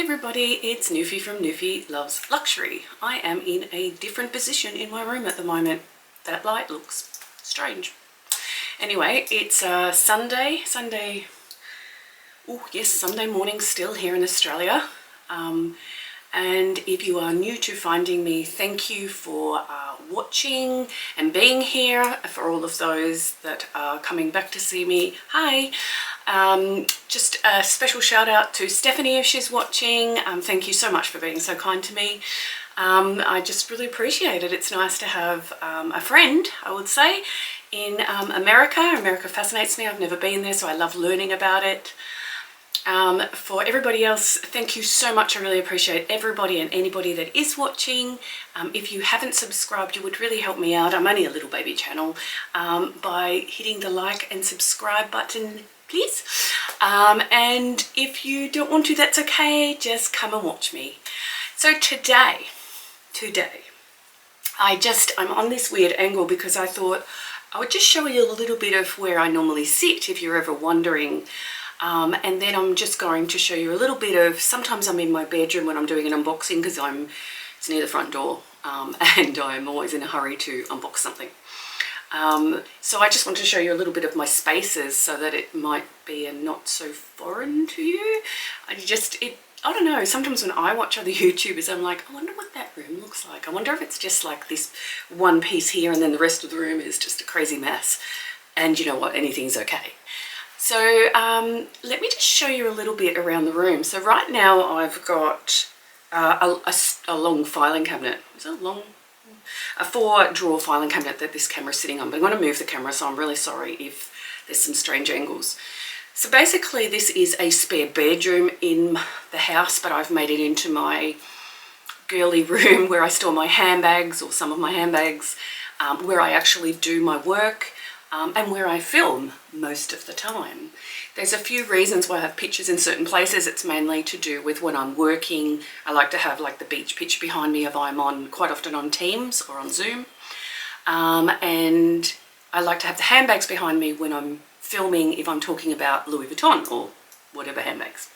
everybody, it's Noufy from Noufy Loves Luxury. I am in a different position in my room at the moment. That light looks strange. Anyway, it's Sunday morning still here in Australia. And if you are new to finding me, thank you for watching and being here. For all of those that are coming back to see me, hi. Just a special shout out to Stephanie if she's watching. Thank you so much for being so kind to me. I just really appreciate it. It's nice to have a friend, I would say, in America. America fascinates me. I've never been there, so I love learning about it. For everybody else, thank you so much. I really appreciate everybody and anybody that is watching. If you haven't subscribed, you would really help me out. I'm only a little baby channel, by hitting the like and subscribe button, please. And if you don't want to, that's okay. Just come and watch me. So today, I'm on this weird angle because I thought I would just show you a little bit of where I normally sit if you're ever wondering. And then I'm just going to show you a little bit of, sometimes I'm in my bedroom when I'm doing an unboxing because it's near the front door, and I'm always in a hurry to unbox something. So I just want to show you a little bit of my spaces so that it might be a not so foreign to you. I don't know, sometimes when I watch other YouTubers, I'm like, I wonder what that room looks like. I wonder if it's just like this one piece here and then the rest of the room is just a crazy mess. And you know what, anything's okay. So let me just show you a little bit around the room. So right now I've got a long filing cabinet. Is it long? A 4-drawer filing cabinet that this camera's sitting on. But I'm going to move the camera, so I'm really sorry if there's some strange angles. So basically this is a spare bedroom in the house, but I've made it into my girly room where I store my handbags, or some of my handbags, where I actually do my work. And where I film most of the time. There's a few reasons why I have pictures in certain places. It's mainly to do with when I'm working. I like to have like the beach picture behind me if I'm quite often on Teams or on Zoom. And I like to have the handbags behind me when I'm filming if I'm talking about Louis Vuitton or whatever handbags.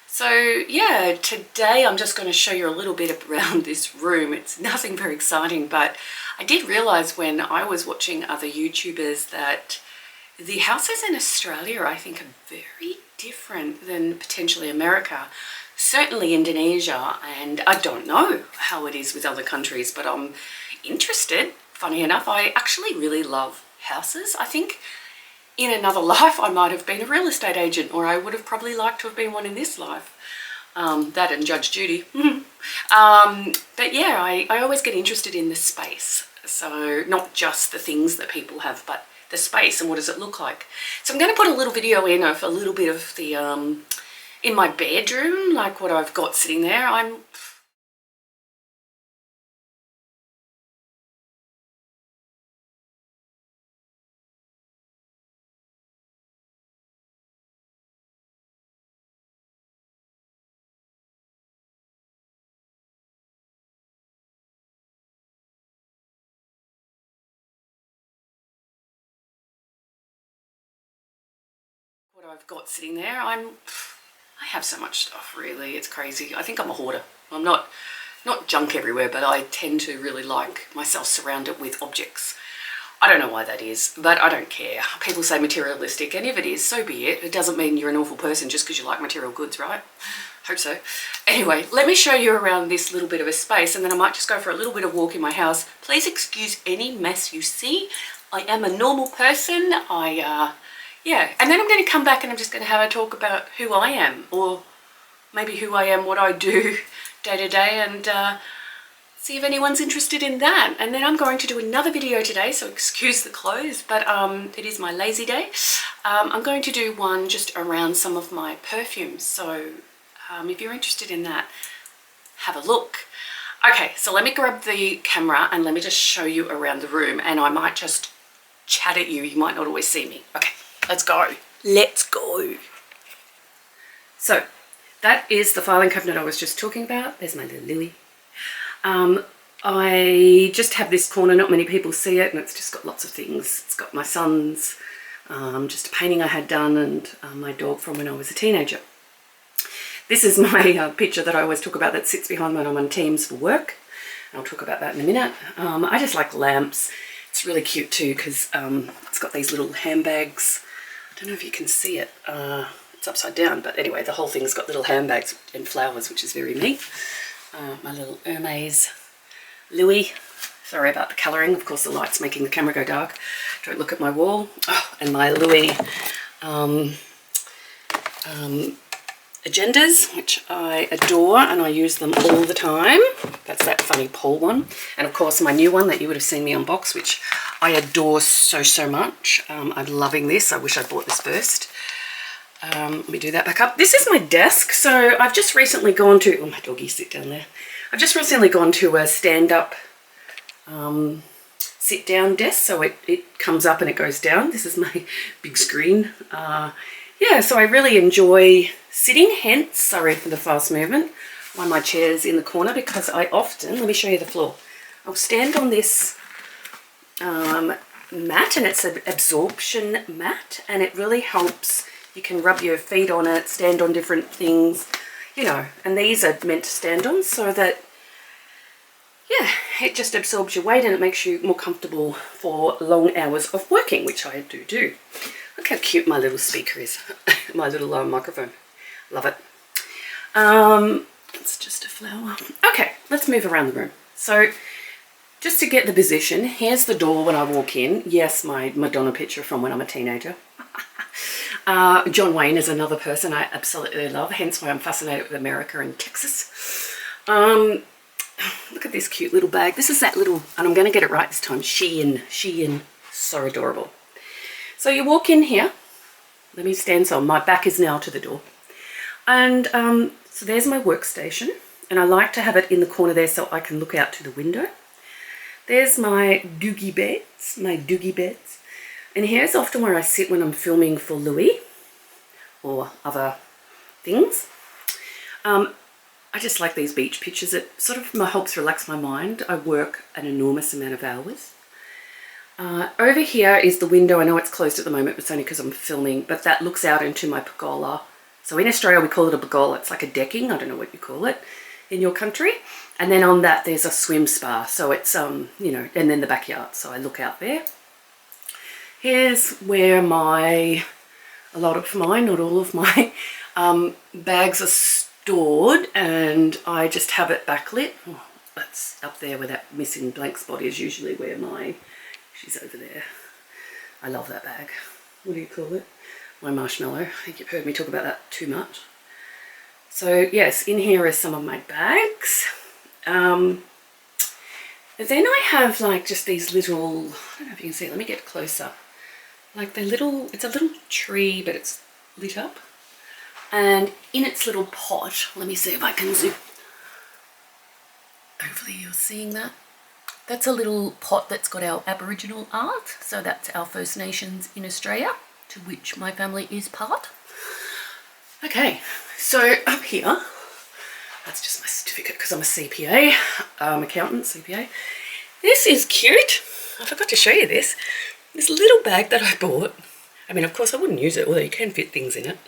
So yeah, today I'm just going to show you a little bit around this room. It's nothing very exciting, but I did realise when I was watching other YouTubers that the houses in Australia, I think, are very different than potentially America. Certainly Indonesia, and I don't know how it is with other countries, but I'm interested. Funny enough, I actually really love houses. I think in another life I might have been a real estate agent, or I would have probably liked to have been one in this life. That and Judge Judy. But yeah, I always get interested in the space. So not just the things that people have, but the space and what does it look like. So I'm going to put a little video in of a little bit of the, in my bedroom, like what I've got sitting there. What I've got sitting there, I have so much stuff, really. It's crazy. I think I'm a hoarder. I'm not junk everywhere, but I tend to really like myself surrounded with objects. I don't know why that is, but I don't care. People say materialistic, and if it is, so be it. It doesn't mean you're an awful person just because you like material goods, right? Hope so. Anyway, let me show you around this little bit of a space, and then I might just go for a little bit of walk in my house. Please excuse any mess you see. I am a normal person. Yeah, and then I'm going to come back and I'm just going to have a talk about who I am, or maybe who I am, what I do day to day, and see if anyone's interested in that. And then I'm going to do another video today, so excuse the clothes, but it is my lazy day. I'm going to do one just around some of my perfumes, so if you're interested in that, have a look. Okay, so let me grab the camera and let me just show you around the room, and I might just chat at you. You might not always see me. Okay. Let's go. Let's go. So that is the filing cabinet I was just talking about. There's my little Lily. I just have this corner. Not many people see it, and it's just got lots of things. It's got my son's, just a painting I had done, and my dog from when I was a teenager. This is my picture that I always talk about that sits behind when I'm on Teams for work. I'll talk about that in a minute. I just like lamps. It's really cute too because it's got these little handbags. I don't know if you can see it. It's upside down, but anyway, the whole thing's got little handbags and flowers, which is very neat. My little Hermes Louis. Sorry about the colouring. Of course, the light's making the camera go dark. Don't look at my wall. Oh, and my Louis agendas, which I adore and I use them all the time. That's that funny Paul one. And of course, my new one that you would have seen me unbox, which I adore so much. I'm loving this. I wish I bought this first. Let me do that back up. This is my desk. So I've just recently gone to, oh, my doggy sit down there. I've just recently gone to a stand-up sit down desk, so it comes up and it goes down. This is my big screen. Yeah, so I really enjoy sitting, hence, sorry for the fast movement, why my chair's in the corner, because I often, let me show you the floor. I'll stand on this mat, and it's an absorption mat, and it really helps. You can rub your feet on it, stand on different things, you know, and these are meant to stand on so that, yeah, it just absorbs your weight and it makes you more comfortable for long hours of working, which I do. Look how cute my little speaker is, my little microphone. Love it. It's just a flower. Okay, let's move around the room. So just to get the position, here's the door when I walk in. Yes, my Madonna picture from when I'm a teenager. John Wayne is another person I absolutely love, hence why I'm fascinated with America and Texas. Look at this cute little bag. This is that little, and I'm going to get it right this time, Shein. So adorable. So you walk in here. Let me stand so my back is now to the door. And so there's my workstation. And I like to have it in the corner there so I can look out to the window. There's my doogie beds. And here's often where I sit when I'm filming for Louis or other things. I just like these beach pictures. It sort of helps relax my mind. I work an enormous amount of hours. Over here is the window. I know it's closed at the moment, but it's only because I'm filming, but that looks out into my pergola. So in Australia, we call it a pergola. It's like a decking. I don't know what you call it in your country. And then on that, there's a swim spa. So it's, you know, and then the backyard. So I look out there. Here's where a lot of mine, not all of my bags are stored, and I just have it backlit. Oh, that's up there where that missing blank spot is usually where she's over there. I love that bag. What do you call it? My marshmallow. I think you've heard me talk about that too much. So yes, in here are some of my bags. Then I have like just these little, I don't know if you can see it, let me get closer. Like it's a little tree, but it's lit up. And in its little pot, let me see if I can zoom. Hopefully you're seeing that. That's a little pot that's got our Aboriginal art. So that's our First Nations in Australia, to which my family is part. Okay, so up here, that's just my certificate because I'm a CPA, accountant, CPA. This is cute. I forgot to show you this. This little bag that I bought. I mean, of course I wouldn't use it, although you can fit things in it.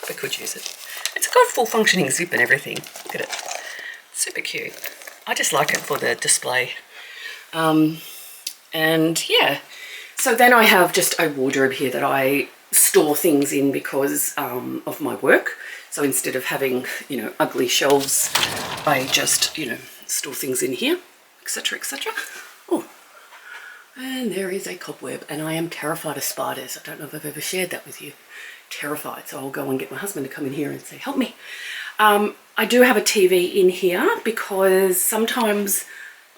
I could use it. It's got a full functioning zip and everything. Look at it. Super cute. I just like it for the display. And yeah, so then I have just a wardrobe here that I store things in because of my work. So instead of having, you know, ugly shelves, I just, you know, store things in here, etc., etc. Oh, and there is a cobweb, and I am terrified of spiders. I don't know if I've ever shared that with you. Terrified, so I'll go and get my husband to come in here and say, help me. I do have a TV in here because sometimes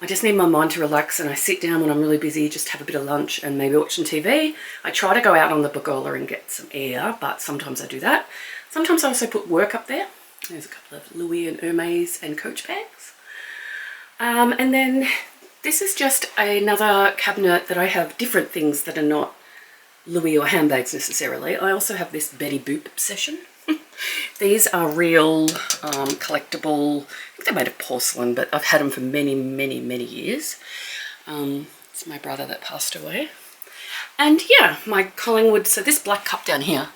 I just need my mind to relax, and I sit down when I'm really busy, just have a bit of lunch and maybe watch some TV. I try to go out on the pergola and get some air, but sometimes I do that. Sometimes I also put work up there. There's a couple of Louis and Hermes and Coach bags. And then this is just another cabinet that I have different things that are not Louis or handbags necessarily. I also have this Betty Boop obsession. These are real collectible, I think they're made of porcelain, but I've had them for many years. It's my brother that passed away. And yeah, my Collingwood, so this black cup down here,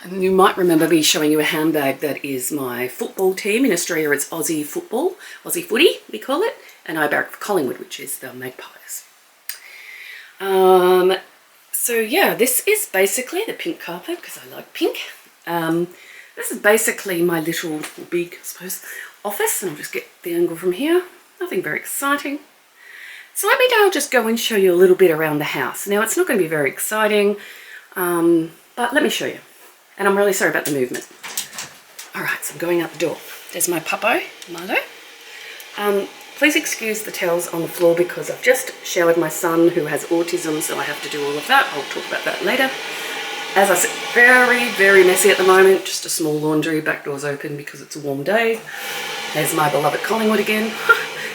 and you might remember me showing you a handbag that is my football team. In Australia it's Aussie football, Aussie footy we call it, and I barrack for Collingwood, which is the Magpies. So yeah, this is basically the pink carpet because I like pink. This is basically my little, big, I suppose, office, and I'll just get the angle from here. Nothing very exciting. So let me now just go and show you a little bit around the house. Now it's not going to be very exciting, but let me show you. And I'm really sorry about the movement. All right, so I'm going out the door. There's my puppo, Milo. Please excuse the towels on the floor because I've just showered my son who has autism, so I have to do all of that. I'll talk about that later. As I said, very, very messy at the moment. Just a small laundry, back door's open because it's a warm day. There's my beloved Collingwood again.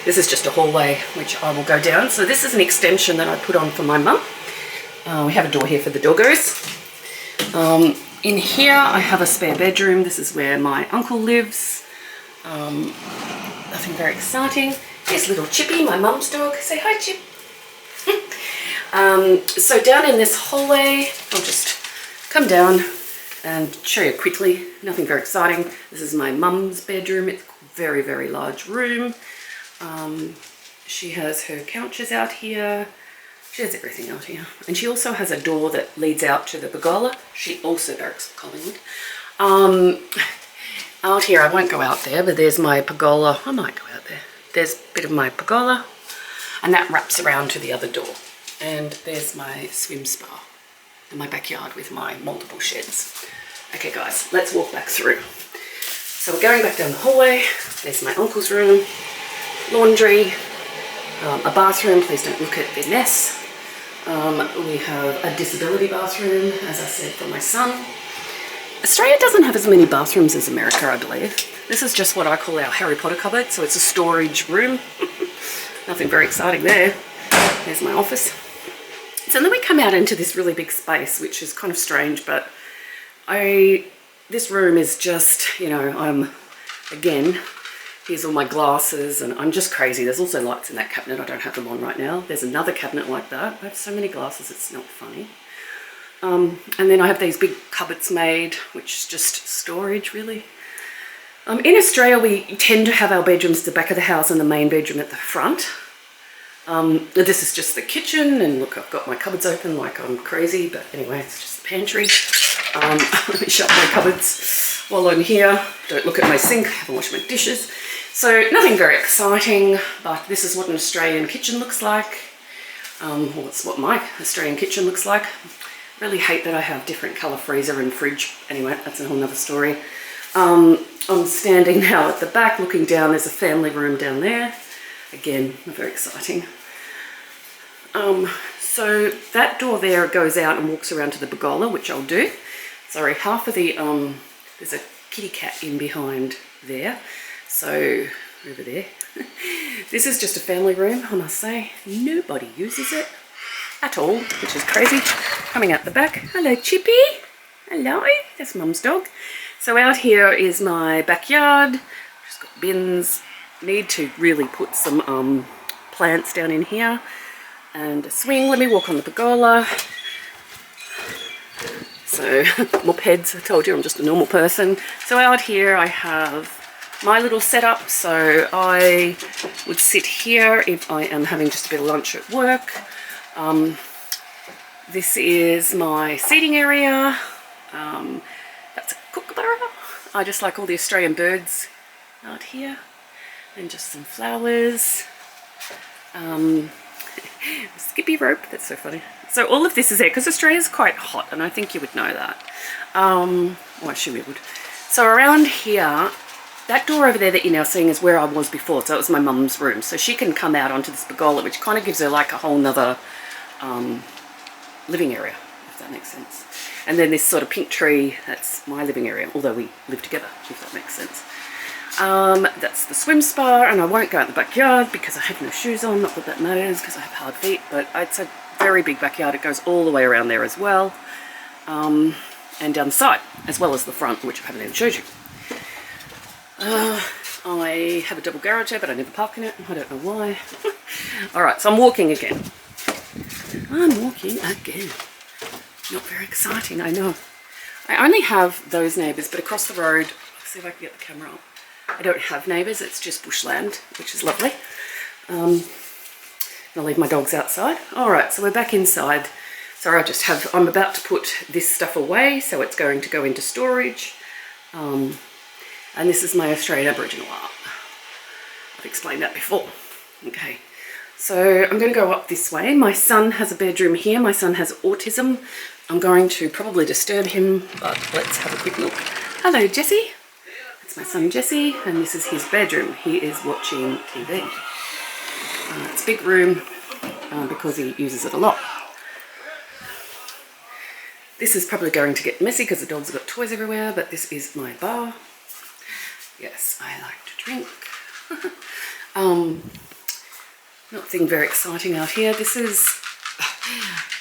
This is just a hallway which I will go down. So this is an extension that I put on for my mum. We have a door here for the doggos. In here I have a spare bedroom. This is where my uncle lives. Nothing very exciting. Here's little Chippy, my mum's dog. Say hi, Chip. So down in this hallway, I'll just come down and show you quickly. Nothing very exciting. This is my mum's bedroom. It's a very, very large room. She has her couches out here. She has everything out here. And she also has a door that leads out to the pergola. She also barracks for Collingwood. Out here, I won't go out there, but there's my pergola. I might go out there. There's a bit of my pergola, and that wraps around to the other door. And there's my swim spa in my backyard with my multiple sheds. Okay guys, let's walk back through. So we're going back down the hallway. There's my uncle's room, laundry, a bathroom. Please don't look at the mess. We have a disability bathroom, as I said, for my son. Australia doesn't have as many bathrooms as America, I believe. This is just what I call our Harry Potter cupboard, so it's a storage room. Nothing very exciting there. There's my office. So then we come out into this really big space, which is kind of strange, but this room is just, you know, again, here's all my glasses, and I'm just crazy. There's also lights in that cabinet. I don't have them on right now. There's another cabinet like that. I have so many glasses, it's not funny. And then I have these big cupboards made, which is just storage, really. In Australia, we tend to have our bedrooms at the back of the house and the main bedroom at the front. This is just the kitchen, and look, I've got my cupboards open like I'm crazy, but anyway, it's just the pantry. Let me shut my cupboards while I'm here. Don't look at my sink, I haven't washed my dishes. So nothing very exciting, but this is what an Australian kitchen looks like. Well, it's what my Australian kitchen looks like. Really hate that I have different colour freezer and fridge. Anyway, that's a whole nother story. I'm standing now at the back looking down. There's a family room down there. Again, not very exciting. So that door there goes out and walks around to the pergola, which I'll do. Sorry, half of the, there's a kitty cat in behind there. So, over there. This is just a family room, I must say. Nobody uses it at all, which is crazy. Coming out the back. Hello, Chippy. Hello. That's Mum's dog. So out here is my backyard. Just got bins. Need to really put some plants down in here. And a swing. Let me walk on the pergola. So, mopeds, I told you I'm just a normal person. So out here I have my little setup. So I would sit here if I am having just a bit of lunch at work. This is my seating area. That's a kookaburra. I just like all the Australian birds out here. And just some flowers. Skippy rope, that's so funny. So all of this is there because Australia's quite hot, and I think you would know that. Well, actually we would. So around here, that door over there that you're now seeing is where I was before. So it was my mum's room. So she can come out onto this pergola, which kind of gives her like a whole nother living area, if that makes sense. And then this sort of pink tree, that's my living area, although we live together, if that makes sense. That's the swim spa, and I won't go out in the backyard because I have no shoes on, not that that matters because I have hard feet, but it's a very big backyard. It goes all the way around there as well, and down the side, as well as the front, which I haven't even showed you. I have a double garage there, but I never park in it. I don't know why. Alright, so I'm walking again. I'm walking again. Not very exciting, I know. I only have those neighbours, but across the road, let's see if I can get the camera on. I don't have neighbours, it's just bushland, which is lovely. I'll leave my dogs outside. All right, so we're back inside. So I'm about to put this stuff away, so it's going to go into storage. And this is my Australian Aboriginal art. I've explained that before. Okay, so I'm going to go up this way. My son has a bedroom here. My son has autism. I'm going to probably disturb him, but let's have a quick look. Hello, Jesse. That's my son, Jesse, and this is his bedroom. He is watching TV. It's a big room because he uses it a lot. This is probably going to get messy because the dogs have got toys everywhere, but this is my bar. Yes, I like to drink. Nothing very exciting out here.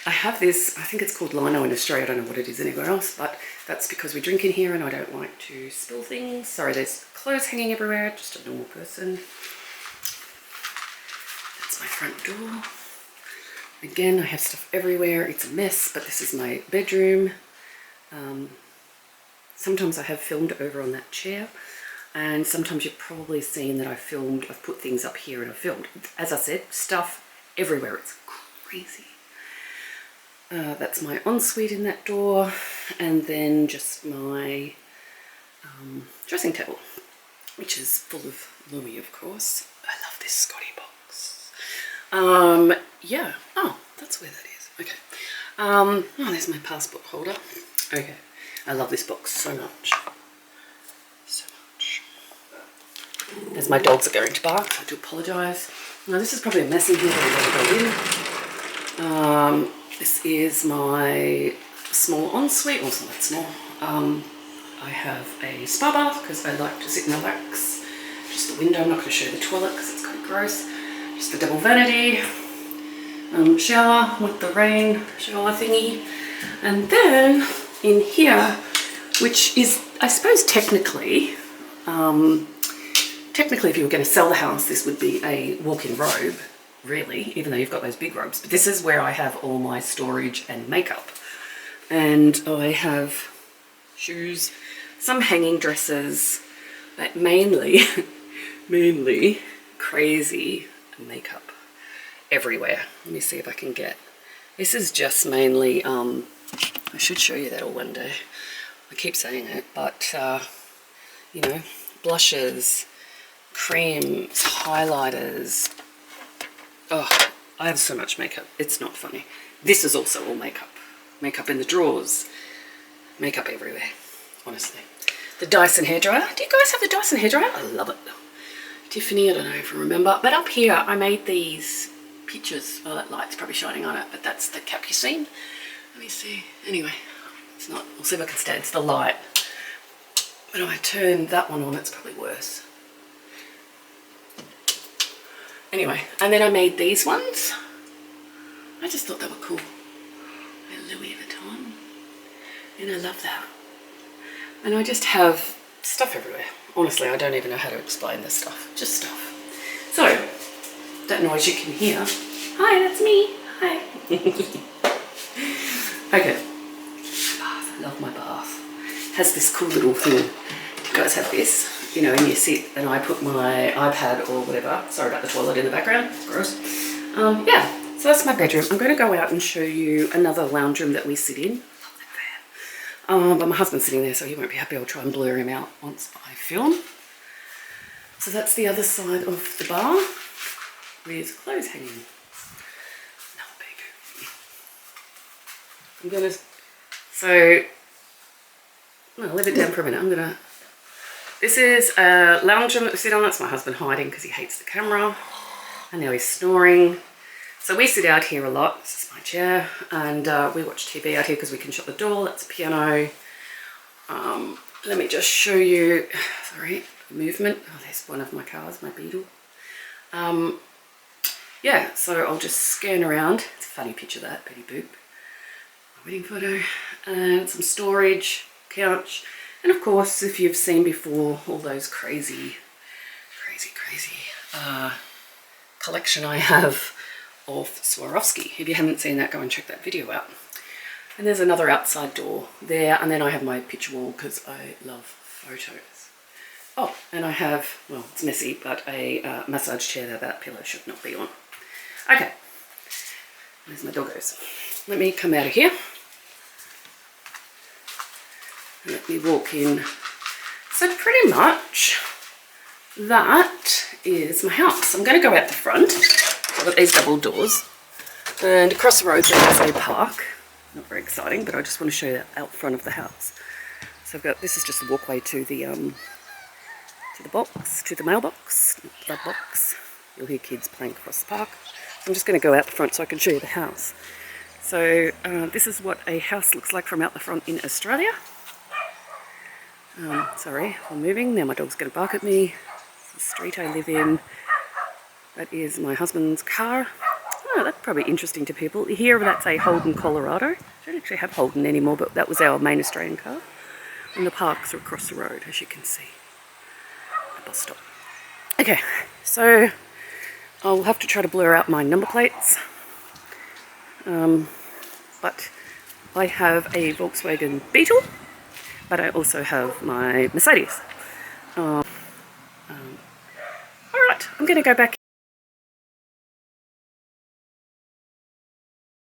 I have this, I think it's called lino in Australia. I don't know what it is anywhere else, but that's because we drink in here and I don't like to spill things. Sorry, there's clothes hanging everywhere, just a normal person. That's my front door. Again, I have stuff everywhere. It's a mess, but this is my bedroom. Sometimes I have filmed over on that chair, and sometimes you've probably seen that I've put things up here and I've filmed. As I said, stuff everywhere. It's crazy. That's my ensuite in that door, and then just my dressing table, which is full of Louis, of course. I love this Scotty box. Yeah. Oh, that's where that is. Okay. Oh, there's my passport holder. Okay. I love this box so much. So much. As my dogs are going to bark, I do apologise. Now, this is probably a mess in here, but I'm going to go in. This is my small ensuite, also not small. I have a spa bath because I like to sit and relax. Just the window. I'm not going to show you the toilet because it's quite gross. Just the double vanity. Shower with the rain shower thingy. And then in here, which is, I suppose technically if you were going to sell the house, this would be a walk-in robe, really, even though you've got those big robes. But this is where I have all my storage and makeup. And I have shoes, some hanging dresses, but mainly crazy makeup everywhere. Let me see if I can get, this is just mainly, I should show you that all one day. I keep saying it, but, you know, blushes, creams, highlighters. Oh, I have so much makeup. It's not funny. This is also all makeup. Makeup in the drawers. Makeup everywhere, honestly. The Dyson hairdryer. Do you guys have the Dyson hairdryer? I love it. Tiffany, I don't know if you remember. But up here, I made these pictures. Oh, that light's probably shining on it, but that's the Capucine. Let me see. Anyway, it's not. We'll see if I can stay. It's the light. When I turn that one on, it's probably worse. Anyway, and then I made these ones. I just thought they were cool. They're Louis Vuitton. And I love that. And I just have stuff everywhere. Honestly, I don't even know how to explain this stuff. Just stuff. So, that noise you can hear. Hi, that's me. Hi. Okay. Bath. I love my bath. It has this cool little thing. You guys have this, you know, and you sit and I put my iPad or whatever. Sorry about the toilet in the background. It's gross. Yeah, so that's my bedroom. I'm going to go out and show you another lounge room that we sit in. Love that fan. But my husband's sitting there, so he won't be happy. I'll try and blur him out once I film. So that's the other side of the bar with clothes hanging. Another big. I'm going to, so, I'll leave it down for a minute. This is a lounge room that we sit on. That's my husband hiding because he hates the camera. And now he's snoring. So we sit out here a lot. This is my chair. And we watch TV out here because we can shut the door. That's a piano. Let me just show you, sorry, movement. Oh, there's one of my cars, my Beetle. Yeah, so I'll just scan around. It's a funny picture that, Betty Boop. My wedding photo. And some storage, couch. And of course, if you've seen before, all those crazy collection I have of Swarovski. If you haven't seen that, go and check that video out. And there's another outside door there, and then I have my picture wall because I love photos. Oh, and I have, well, it's messy, but a massage chair that pillow should not be on. Okay, there's my doggos. Let me come out of here. Let me walk in. So pretty much that is my house. I'm going to go out the front. I've got these double doors. And across the road there is a park. Not very exciting, but I just want to show you out front of the house. So I've got, this is just the walkway to the box, to the mailbox, blood box. You'll hear kids playing across the park. I'm just going to go out the front so I can show you the house. So this is what a house looks like from out the front in Australia. Sorry, I'm moving. Now my dog's going to bark at me. It's the street I live in. That is my husband's car. Oh, that's probably interesting to people. Here, that's a Holden Colorado. I don't actually have Holden anymore, but that was our main Australian car. And the parks are across the road, as you can see. The bus stop. Okay, so I'll have to try to blur out my number plates. But I have a Volkswagen Beetle, but I also have my Mercedes. Alright, I'm going to go back